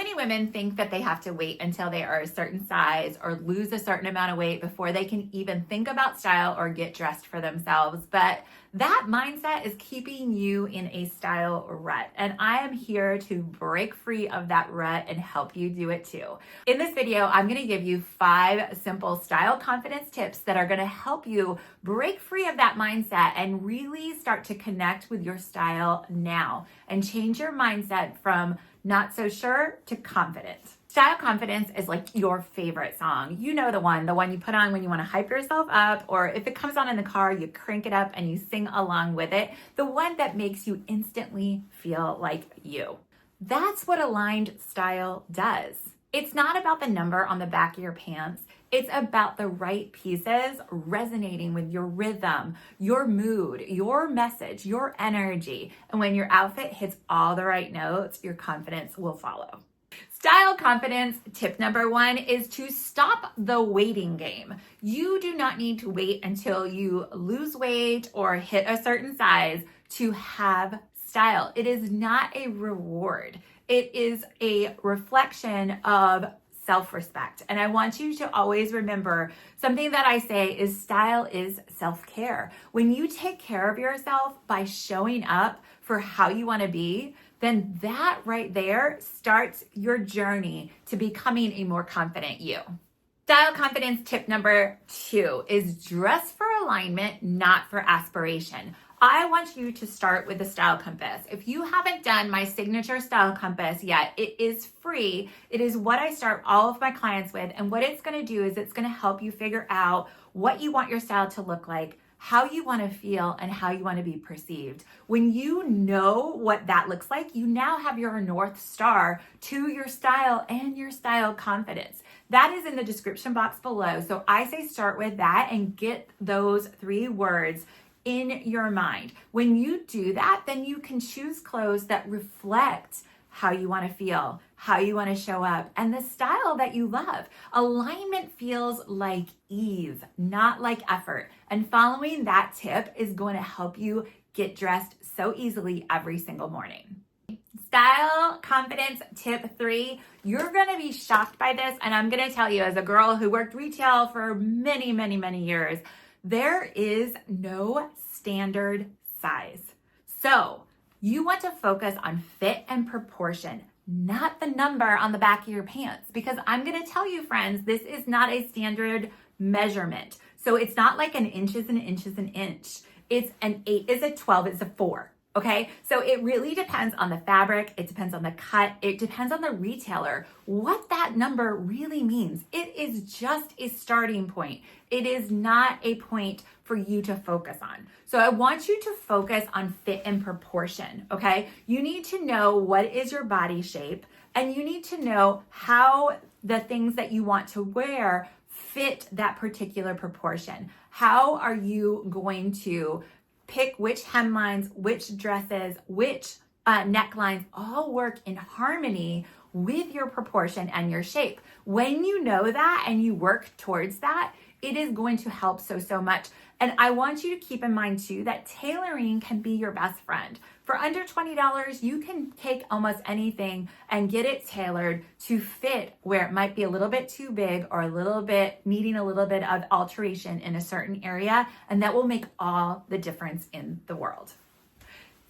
many women think that they have to wait until they are a certain size or lose a certain amount of weight before they can even think about style or get dressed for themselves. But that mindset is keeping you in a style rut. And I am here to break free of that rut and help you do it too. In this video, I'm going to give you 5 simple style confidence tips that are going to help you break free of that mindset and really start to connect with your style now and change your mindset from not so sure to confident. Style confidence is like your favorite song. You know the one you put on when you want to hype yourself up, or if it comes on in the car, you crank it up and you sing along with it. The one that makes you instantly feel like you. That's what aligned style does. It's not about the number on the back of your pants. It's about the right pieces resonating with your rhythm, your mood, your message, your energy. And when your outfit hits all the right notes, your confidence will follow. Style confidence tip number 1 is to stop the waiting game. You do not need to wait until you lose weight or hit a certain size to have style. It is not a reward. It is a reflection of self-respect. And I want you to always remember something that I say is style is self-care. When you take care of yourself by showing up for how you want to be, then that right there starts your journey to becoming a more confident you. Style confidence tip number 2 is dress for alignment, not for aspiration. I want you to start with the style compass. If you haven't done my signature style compass yet, it is free. It is what I start all of my clients with. And what it's going to do is it's going to help you figure out what you want your style to look like, how you want to feel, and how you want to be perceived. When you know what that looks like, you now have your North Star to your style and your style confidence. That is in the description box below. So I say start with that and get those 3 words in your mind. When you do that, then you can choose clothes that reflect how you want to feel, how you want to show up, and the style that you love. Alignment feels like ease, not like effort. And following that tip is going to help you get dressed so easily every single morning. Style confidence tip 3, you're going to be shocked by this. And I'm going to tell you, as a girl who worked retail for many, many, many years, there is no standard size. So you want to focus on fit and proportion, not the number on the back of your pants. Because I'm going to tell you, friends, this is not a standard measurement. So it's not like an inch is an inch is an inch. It's an 8 is a 12 is a 4. Okay, so it really depends on the fabric, it depends on the cut, it depends on the retailer, what that number really means. It is just a starting point. It is not a point for you to focus on. So I want you to focus on fit and proportion, okay? You need to know what is your body shape, and you need to know how the things that you want to wear fit that particular proportion. How are you going to pick which hemlines, which dresses, which necklines all work in harmony with your proportion and your shape. When you know that and you work towards that, it is going to help so much. And I want you to keep in mind too that tailoring can be your best friend. For under $20, you can take almost anything and get it tailored to fit where it might be a little bit too big or a little bit needing a little bit of alteration in a certain area, and that will make all the difference in the world.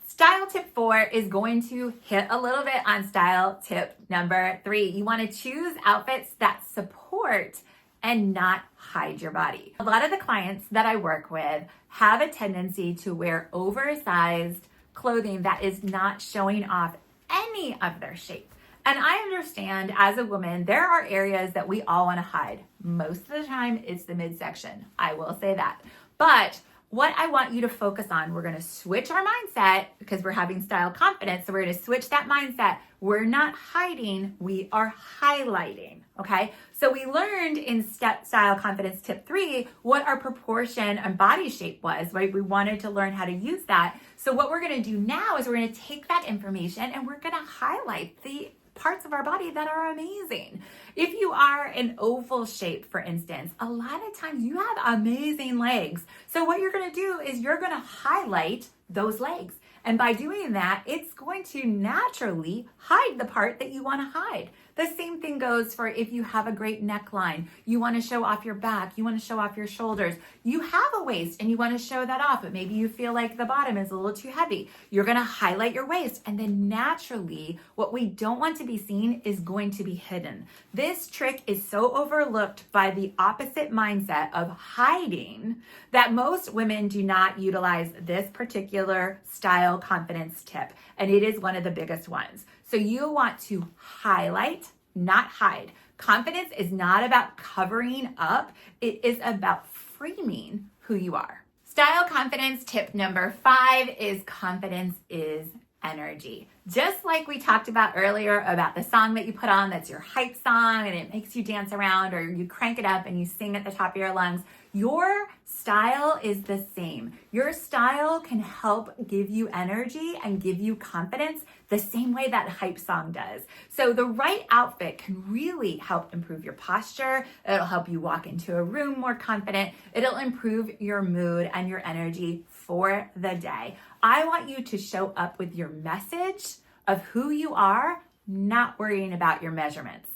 Style tip 4 is going to hit a little bit on style tip number 3. You want to choose outfits that support and not hide your body. A lot of the clients that I work with have a tendency to wear oversized clothing that is not showing off any of their shape. And I understand as a woman, there are areas that we all want to hide. Most of the time, it's the midsection. I will say that. But what I want you to focus on, we're going to switch our mindset because we're having style confidence. So we're going to switch that mindset. We're not hiding, we are highlighting. Okay. So we learned in style confidence tip 3, what our proportion and body shape was, right? We wanted to learn how to use that. So what we're going to do now is we're going to take that information and we're going to highlight the parts of our body that are amazing. If you are an oval shape, for instance, a lot of times you have amazing legs. So what you're going to do is you're going to highlight those legs. And by doing that, it's going to naturally hide the part that you want to hide. The same thing goes for if you have a great neckline, you want to show off your back, you want to show off your shoulders, you have a waist and you want to show that off, but maybe you feel like the bottom is a little too heavy. You're going to highlight your waist, and then naturally what we don't want to be seen is going to be hidden. This trick is so overlooked by the opposite mindset of hiding that most women do not utilize this particular style confidence tip, and it is one of the biggest ones. So you want to highlight, not hide. Confidence is not about covering up. It is about framing who you are. Style confidence tip number 5 is confidence is energy. Just like we talked about earlier about the song that you put on that's your hype song and it makes you dance around, or you crank it up and you sing at the top of your lungs, your style is the same. Your style can help give you energy and give you confidence the same way that hype song does. So the right outfit can really help improve your posture. It'll help you walk into a room more confident. It'll improve your mood and your energy for the day. I want you to show up with your message of who you are, not worrying about your measurements.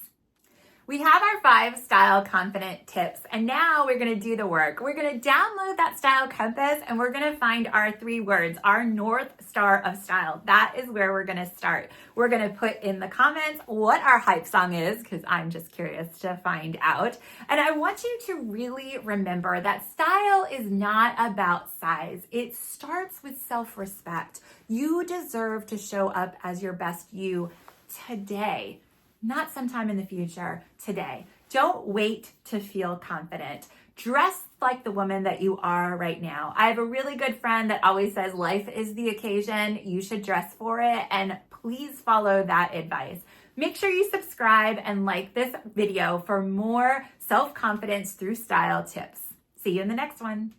We have our 5 style confident tips, and now we're going to do the work. We're going to download that style compass and we're going to find our 3 words, our North Star of style. That is where we're going to start. We're going to put in the comments what our hype song is, because I'm just curious to find out. And I want you to really remember that style is not about size. It starts with self-respect. You deserve to show up as your best you today. Not sometime in the future, today. Don't wait to feel confident. Dress like the woman that you are right now. I have a really good friend that always says life is the occasion. You should dress for it, and please follow that advice. Make sure you subscribe and like this video for more self-confidence through style tips. See you in the next one.